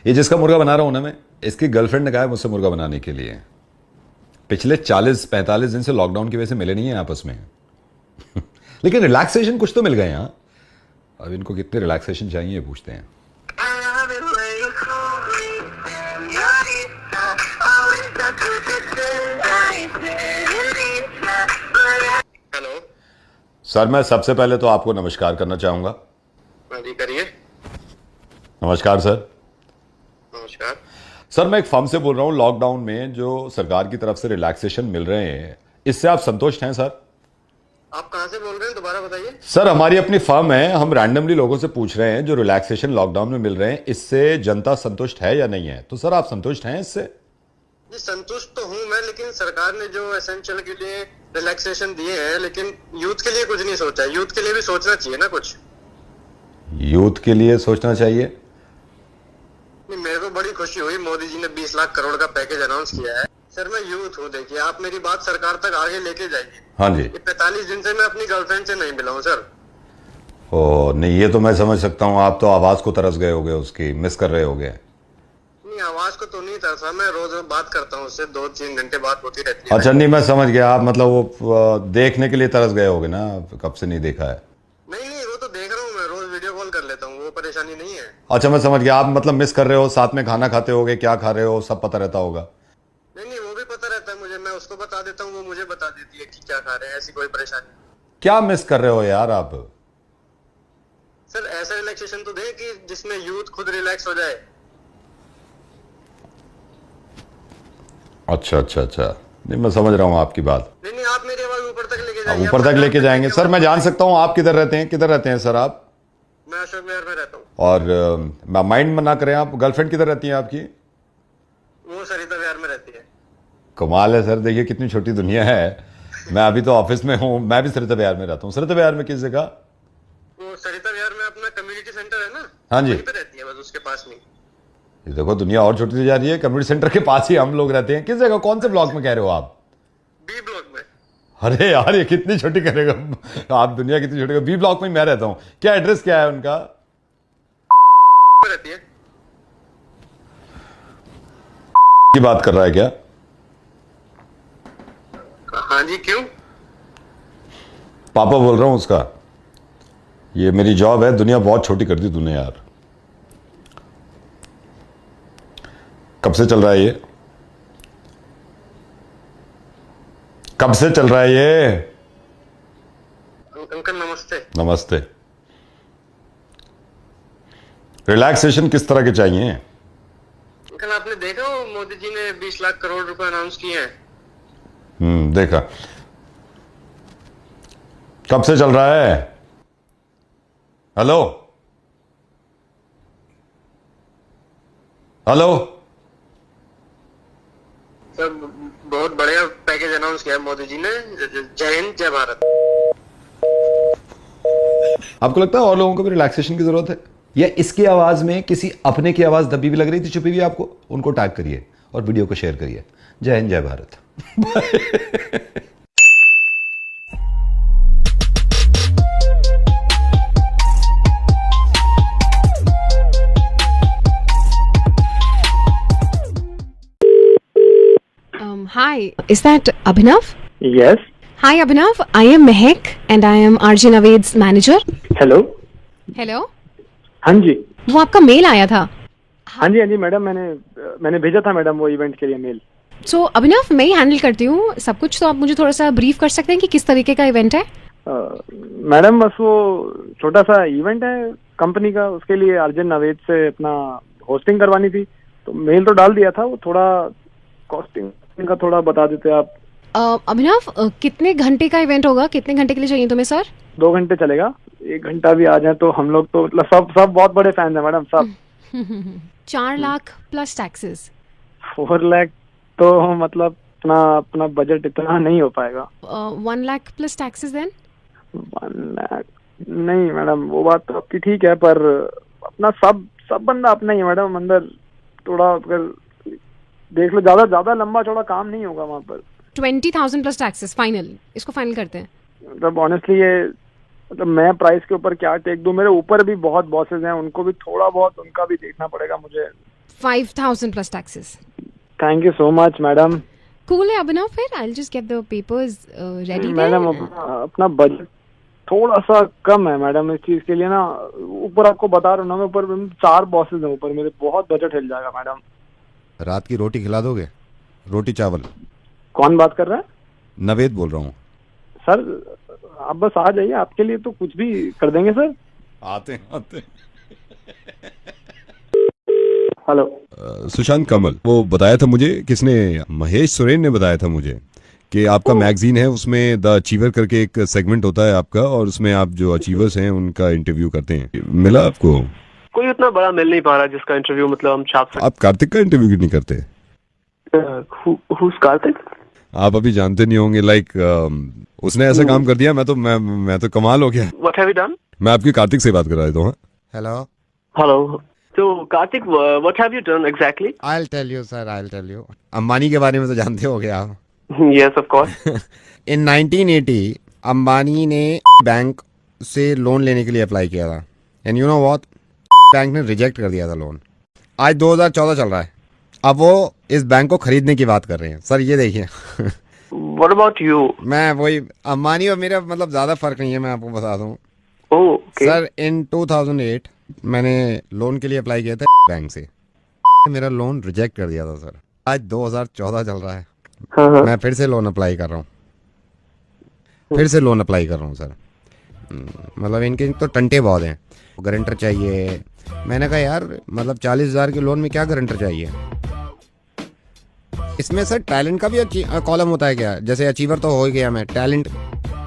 ये जिसका मुर्गा बना रहा हूं ना मैं, इसकी गर्लफ्रेंड ने कहा है मुझसे मुर्गा बनाने के लिए। पिछले 40-45 दिन से लॉकडाउन की वजह से मिले नहीं है आपस में लेकिन रिलैक्सेशन कुछ तो मिल गए यहाँ। अब इनको कितने रिलैक्सेशन चाहिए पूछते हैं। हेलो सर, मैं सबसे पहले तो आपको नमस्कार करना चाहूंगा। जी करिए। नमस्कार सर। नमस्कार सर, मैं एक फर्म से बोल रहा हूँ। लॉकडाउन में जो सरकार की तरफ से रिलैक्सेशन मिल रहे हैं, इससे आप संतुष्ट हैं सर? आप कहाँ से बोल रहे हैं, दोबारा बताइए। सर हमारी अपनी फर्म है, हम रैंडमली लोगों से पूछ रहे हैं जो रिलैक्सेशन लॉकडाउन में मिल रहे हैं, इससे जनता संतुष्ट है या नहीं है? तो सर आप संतुष्ट हैं इससे? जी संतुष्ट तो हूँ मैं, लेकिन सरकार ने जो एसेंशियल के लिए रिलैक्सेशन दिए हैं, लेकिन यूथ के लिए कुछ नहीं सोचा। यूथ के लिए भी सोचना चाहिए ना कुछ। यूथ के लिए सोचना चाहिए? नहीं, मेरे को बड़ी खुशी हुई, मोदी जी ने 20 लाख करोड़ का पैकेज अनाउंस किया है। सर मैं यूथ हूँ, देखिए आप मेरी बात सरकार तक आगे लेके जाइए। हाँ जी। 45 दिन से मैं अपनी गर्लफ्रेंड से नहीं मिला हूँ सर। ओ नहीं, ये तो मैं समझ सकता हूँ, आप तो आवाज को तरस गए होगे, उसकी मिस कर रहे होगे। नहीं आवाज को तो नहीं तरसा, मैं रोज बात करता हूँ उससे, 2-3 घंटे बात होती रहती है। अच्छा नहीं, मैं समझ गया, आप मतलब वो देखने के लिए तरस गए होगे ना, कब से नहीं देखा है। नहीं वो तो देख रहा हूँ मैं, रोज वीडियो कॉल कर लेता हूँ, वो परेशानी नहीं है। अच्छा मैं समझ गया, आप मतलब मिस कर रहे हो, साथ में खाना खाते होगे, क्या खा रहे हो सब पता रहता होगा। नहीं वो भी पता रहता है मुझे, मैं उसको बता देता हूँ, वो मुझे बता देती है कि क्या खा रहे हैं, ऐसी कोई परेशानी। क्या मिस कर रहे हो यार आप? सर ऐसा रिलैक्सेशन तो दे कि जिसमें यूथ खुद रिलैक्स हो जाए। अच्छा नहीं, मैं समझ रहा हूँ आपकी बात। नहीं आप मेरी आवाज ऊपर तक लेके जाइए। ऊपर तक लेके जाएंगे सर। मैं जान सकता हूँ आप किधर रहते हैं सर आप? मैं अशोक विहार में रहता हूँ। और माइंड ना करें आप, गर्लफ्रेंड किधर रहती है आपकी? वो सरिता विहार में रहती है। कमाल है सर, देखिए कितनी छोटी दुनिया है। मैं अभी तो ऑफिस में हूँ, मैं भी सरिता विहार में रहता हूँ। सरिता विहार में किस जगह? वो सरिता विहार में अपना कम्युनिटी सेंटर है ना, हाँ जी, वहीं पे रहती है, बस उसके पास में। ये देखो दुनिया और छोटी जा रही है, कम्युनिटी सेंटर के पास ही हम लोग रहते हैं। किस जगह, कौन से ब्लॉक में कह रहे हो आप? बी ब्लॉक में। अरे यार ये कितनी छोटी करेगा, आप दुनिया कितनी छोटी, बी ब्लॉक में मैं रहता हूँ। क्या एड्रेस क्या है उनका? रहती है की बात कर रहा है क्या? हाँ जी, क्यों? पापा बोल रहा हूँ उसका। ये मेरी जॉब है, दुनिया बहुत छोटी कर दी तूने यार। कब से चल रहा है ये? कब से चल रहा है ये? अंकल नमस्ते। नमस्ते। रिलैक्सेशन किस तरह के चाहिए? अंकल आपने देखा वो मोदी जी ने 20 लाख करोड़ रुपए अनाउंस किए हैं? देखा। कब से चल रहा है? हेलो हेलो सर बहुत बढ़िया पैकेज अनाउंस किया है मोदी जी ने। जय हिंद, जय भारत। आपको लगता है और लोगों को भी रिलैक्सेशन की जरूरत है, या इसकी आवाज में किसी अपने की आवाज दबी भी लग रही थी, छुपी हुई आपको? उनको टैग करिए और वीडियो को शेयर करिए। जय हिंद, जय Bharat. Hi, is that Abhinav? Yes. Hi Abhinav, I am Mehak and I am RJ Naved's manager. Hello. Hello. हाँ जी। वो आपका मेल आया था। हाँ जी मैडम, मैंने भेजा था मैडम वो इवेंट के लिए मेल। So अभिनव, मैं ही हैंडल करती हूँ सब कुछ, तो आप मुझे थोड़ा सा ब्रीफ कर सकते हैं कि किस तरीके का इवेंट है? मैडम बस वो छोटा सा इवेंट है कंपनी का, उसके लिए अर्जुन नवेद से अपना होस्टिंग करवानी थी, तो मेल तो डाल दिया था। वो थोड़ा कॉस्टिंग का थोड़ा बता देते आप। अभिनव, कितने घंटे का इवेंट होगा? कितने घंटे के लिए चाहिए तुम्हें सर? 2 घंटे चलेगा, 1 घंटा भी आ जाए तो हम लोग तो मतलब सब बहुत बड़े फैन है मैडम, सब। 4 लाख प्लस टैक्सेस। 4 लाख तो मतलब अपना बजट इतना नहीं हो पाएगा। 1 lakh plus taxes then? 1 lakh नहीं मैडम, वो बात तो आपकी ठीक है, पर अपना सब बंदा अपना ही है मैडम। अंदर थोड़ा अगर देख लो, ज्यादा लंबा चौड़ा काम नहीं होगा वहाँ पर। 20,000 प्लस टैक्सेस फाइनल, इसको फाइनल करते हैं। मतलब ऑनेस्टली ये मतलब मैं प्राइस के ऊपर क्या टेक दूं? मेरे ऊपर भी बहुत बॉसेस हैं, उनको भी थोड़ा बहुत उनका भी देखना पड़ेगा मुझे। 5,000 plus taxes. Thank you so much madam. Cool है अभिनव, फिर I will just get the papers ready. Madam अपना बजट थोड़ा सा कम है मैडम इस चीज के लिए ना। ऊपर आपको बता रहा हूँ ना, मैं ऊपर 4 बॉसेस हैं ऊपर मेरे, बहुत बजट हिल जाएगा मैडम। रात की रोटी खिला दोगे? रोटी चावल। कौन बात कर रहा है? नवेद बोल रहा हूँ सर। आप बस आ जाइए, आपके लिए तो कुछ भी कर देंगे सर। आते हेलो। सुशांत कमल, वो बताया था मुझे, किसने? महेश सुरेन ने बताया था मुझे कि आपका मैगजीन है, उसमें द अचीवर करके एक सेगमेंट होता है आपका, और उसमें आप जो अचीवर्स हैं उनका इंटरव्यू करते हैं। मिला आपको? कोई उतना बड़ा मिल नहीं पा रहा जिसका इंटरव्यू मतलब हम छाप सकते। आप कार्तिक का इंटरव्यू क्यों नहीं करते? Who's कार्तिक? आप अभी जानते नहीं होंगे, लाइक उसने ऐसा काम कर दिया, मैं तो कमाल हो गया। What have you done? मैं आपकी कार्तिक से बात कर रहा हूँ। Hello hello. तो Kartik, what have you done exactly? I'll tell you sir, I'll tell you। Ambani के बारे में तो जानते होगे आप। Yes of course। In 1980 Ambani ने बैंक से लोन लेने के लिए अप्लाई किया था, and you know what, bank ने रिजेक्ट कर दिया था लोन। आज 2014 चल रहा है, अब वो इस बैंक को खरीदने की बात कर रहे हैं सर। ये देखिए। What about you? मैं वही, अंबानी और मेरा मतलब ज्यादा फर्क नहीं है, मैं आपको बता दूं। Okay। सर इन 2008 मैंने लोन के लिए अप्लाई किया था बैंक से, मेरा लोन रिजेक्ट कर दिया था सर। आज 2014 चल रहा है, हाँ। मैं फिर से लोन अप्लाई कर रहा हूँ, सर। मतलब इनके तो टंटे बहुत हैं, गारंटर चाहिए। मैंने कहा यार मतलब 40,000 के लोन में क्या गारंटर चाहिए? इसमें सर टैलेंट का भी कॉलम होता है क्या? जैसे अचीवर तो हो ही गया मैं, टैलेंट।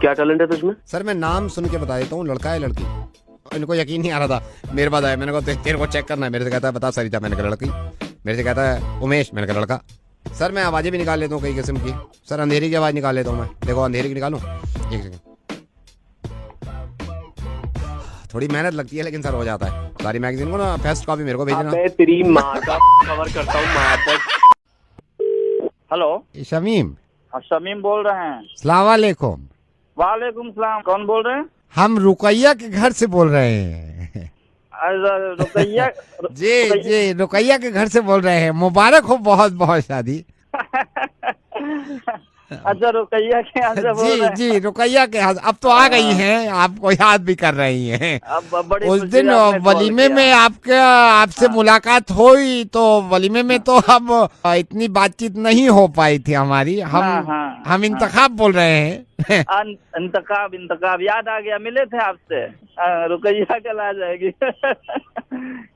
क्या टैलेंट है तुझमें? सर मैं नाम सुन के बता देता हूँ, लड़का है लड़की। इनको यकीन नहीं आ रहा था, मेरे पास आया, मैंने कहा तेरे को चेक करना है। मेरे से कहता है बता सरिता, मैंने कहा लड़की। मेरे से कहता है उमेश, मैंने कहा लड़का। सर मैं आवाजें भी निकाल लेता हूँ कई किस्म की। सर अंधेरी की आवाज निकाल लेता हूँ मैं, देखो अंधेरी की निकालूं, एक सेकंड। थोड़ी मेहनत लगती है लेकिन सर हो जाता है। सारी मैगजीन को ना फर्स्ट कॉपी मेरे को भेजना। मैं तेरी माँ का कवर करता हूँ, माँ तक। हेलो शमीम। शमीम बोल रहे हैं। सलाम वालेकुम। वालेकुम सलाम। कौन बोल रहे हैं? हम रुकैया के घर से बोल रहे हैं। रुकैया? जी जी, रुकैया के घर से बोल रहे हैं। मुबारक हो बहुत बहुत शादी। अच्छा, रुकैया के यहाँ से बोल रहे हैं? जी जी, रुकैया के यहाँ। अब तो आ गई हैं, आपको याद भी कर रही हैं। अब बड़ी उस दिन वलीमे में आपसे मुलाकात हुई, तो वलीमे में तो अब इतनी बातचीत नहीं हो पाई थी हमारी। हम इंतखाब बोल रहे हैं। इंतखाब याद आ गया, मिले थे आपसे। रुकैया कल आ जाएगी।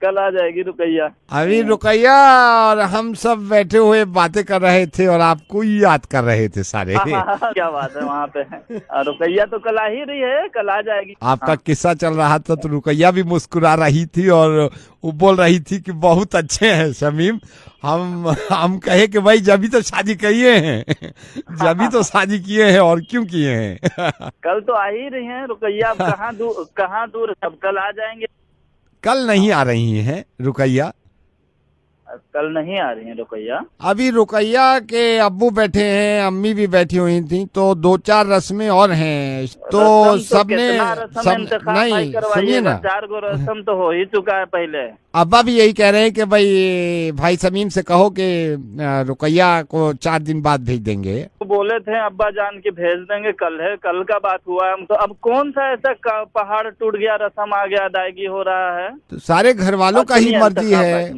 कल आ जाएगी रुकैया। अभी रुकैया और हम सब बैठे हुए बातें कर रहे थे और आपको ही याद कर रहे थे सारे। क्या बात है वहाँ पे। रुकैया तो कल आ ही रही है, कल आ जाएगी। आपका किस्सा चल रहा था तो रुकैया भी मुस्कुरा रही थी और वो बोल रही थी कि बहुत अच्छे हैं शमीम। हम कहे कि भाई जब भी तो शादी किए हैं, जब भी तो शादी किए हैं, और क्यों किए हैं। कल तो आ ही रही हैं रुकैया। अब कहाँ दूर, सब कल आ जाएंगे। कल नहीं आ रही हैं रुकैया? कल नहीं आ रही हैं रुकैया। अभी रुकैया के अब्बू बैठे हैं, अम्मी भी बैठी हुई थी, तो 2-4 रस्में और हैं। तो सबने नहीं, सुनिए ना, 4 गो रस्म तो हो ही चुका है पहले। अब्बा भी यही कह रहे हैं कि भाई समीम से कहो कि रुकैया को 4 दिन बाद भेज देंगे। तो बोले थे अब्बा जान के भेज देंगे, कल है, कल का बात हुआ है। तो अब कौन सा ऐसा पहाड़ टूट गया, रस्म आ गया, अदायगी हो रहा है। तो सारे घर वालों का ही मर्जी है।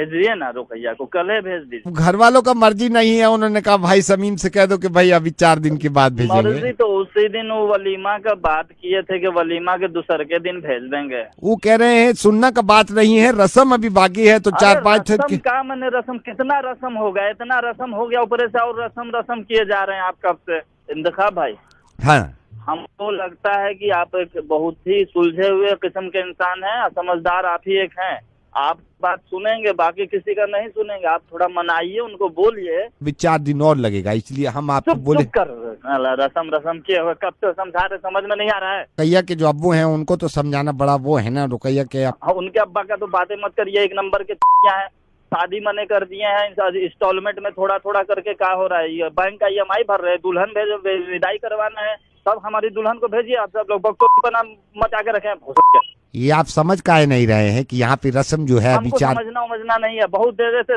भेजिए ना रुकैया को, कल है भेज दीजिए। घर वालों का मर्जी नहीं है, उन्होंने कहा भाई समीम से कह दो कि भाई अभी 4 दिन के बाद भेजेंगे। मर्जी तो उसी दिन वो वलीमा का बात किए थे कि वलीमा के दूसरे के दिन भेज देंगे। वो कह रहे हैं सुनना का बात नहीं है, रस्म अभी बाकी है। तो 4-5 का मैंने रस्म, कितना रस्म हो गया, इतना रस्म हो गया, ऊपर से और रस्म किए जा रहे हैं आप कब से। इंतखाब भाई, हाँ, हमको लगता है कि आप एक बहुत ही सुलझे हुए किस्म के इंसान हैं, समझदार आप ही एक हैं। आप बात सुनेंगे, बाकी किसी का नहीं सुनेंगे। आप थोड़ा मनाइए, उनको बोलिए। अभी 4 दिन और लगेगा, इसलिए हम आपको बोले। रस्म किए हुए कब से समझा रहे, समझ में नहीं आ रहा है। रुकैया के जो अब्बू हैं उनको तो समझाना बड़ा वो है ना। रुकैया के उनके अब्बा का तो बातें मत करिए, 1 नंबर के है। शादी मने कर दिए हैं, इंस्टॉलमेंट में थोड़ा थोड़ा करके क्या हो रहा है। ये बैंक का EMI भर रहे हैं, दुल्हन भेजो, विदाई करवाना है, सब हमारी दुल्हन को भेजिए। आप सब लोग बक्सों का नाम मचा के रखे। ये आप समझ काहे नहीं रहे हैं कि यहाँ पे रस्म जो है अभी 4 समझना नहीं है। बहुत देर से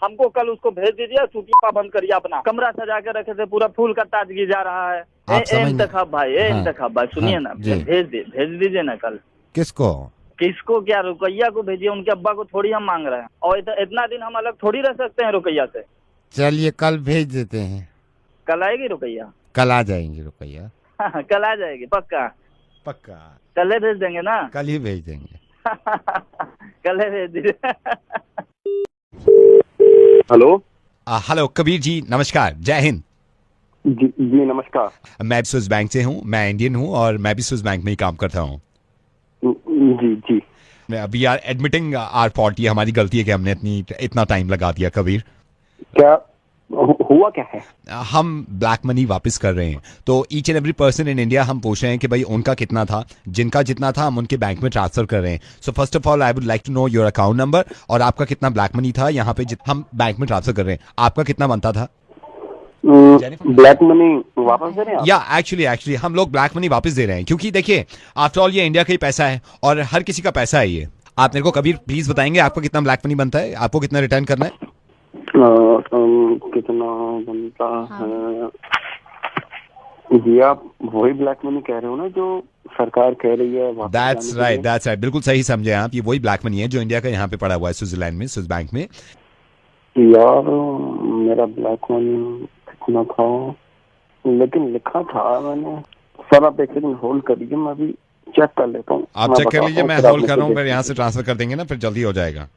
हमको कल उसको भेज दीजिए, चुटिया बंद करिए, अपना कमरा सजा के रखे थे, पूरा फूल का ताजगी जा रहा है। इंतखाब भाई, इंतखाब भाई, सुनिए ना, भेज दीजिए ना कल। किसको क्या? रुकैया को भेजिए, उनके अब्बा को थोड़ी हम मांग रहे हैं। और इतना दिन हम अलग थोड़ी रह सकते हैं रुकैया से। चलिए कल भेज देते हैं। कल आएगी रुकैया? कल आ जाएंगे रुकैया। कल आ जाएगी पक्का? पक्का कल ही भेज देंगे ना? कल ही भेज देंगे। कल ही भेज दीजिए। हेलो कबीर जी, नमस्कार, जय हिंद। जी नमस्कार। मैं स्विस बैंक से हूँ, मैं इंडियन हूँ और मैं भी स्विस बैंक में ही काम करता हूँ। जी we are admitting our fault. ये हमारी गलती है कि हमने इतना टाइम लगा दिया। कबीर, क्या हुआ, क्या है? हम ब्लैक मनी वापस कर रहे हैं। तो each and every person in India हम पूछ रहे हैं कि भाई उनका कितना था, जिनका जितना था हम उनके बैंक में ट्रांसफर कर रहे हैं। So first of all I would like to know your account number और आपका कितना ब्लैक मनी था यहाँ पे हम बैंक में ट्रांसफर कर रहे हैं। आपका कितना बनता था? ब्लैक मनी वापस दे रहे हैं? या एक्चुअली हम लोग ब्लैक मनी वापस दे रहे हैं, क्योंकि देखिए आफ्टर ऑल ये इंडिया का ही पैसा है और हर किसी का पैसा है ये। आप मेरे को कबीर प्लीज बताएंगे आपको कितना ब्लैक मनी बनता है, आपको कितना रिटर्न करना है? कितना बनता है जी? आप वही ब्लैक मनी कह रहे हो ना जो सरकार कह रही है? दैट्स राइट, बिल्कुल सही समझे आप। ये वही ब्लैक मनी है जो इंडिया का यहाँ पे पड़ा हुआ है स्विट्जरलैंड में, स्विस बैंक में। यार मेरा ब्लैक मनी कितना था, लेकिन लिखा था मैंने। सर आप 1 सेकंड होल्ड करिए, मैं अभी चेक कर लेता हूँ। आप चेक कर लीजिए, मैं होल्ड कर रहा हूँ, फिर यहाँ से ट्रांसफर कर देंगे ना, फिर जल्दी हो जाएगा।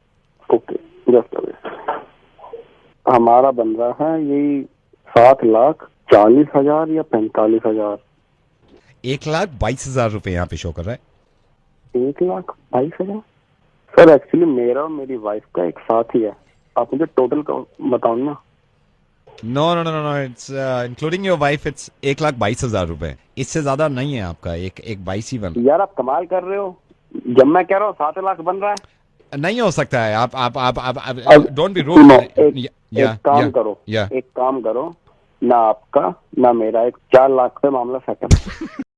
ओके, जस्ट हमारा बन रहा है यही 7,40,000 या 45,000। 1,22,000 रुपए यहाँ पे शो कर रहा है। 1,22,000? सर एक्चुअली मेरा और मेरी वाइफ का एक साथ ही है। आप मुझे टोटल का बताओ ना। No, it's including your wife, it's 1,22,000 रुपए। इससे ज्यादा नहीं है आपका, एक 22 ही बन। यार आप कमाल कर रहे हो, जब मैं कह रहा हूँ 7 लाख बन रहा है। नहीं हो सकता है। आप डोंट बी रूड। एक काम करो, ना आपका ना मेरा, एक 4 लाख पे मामला सेटल।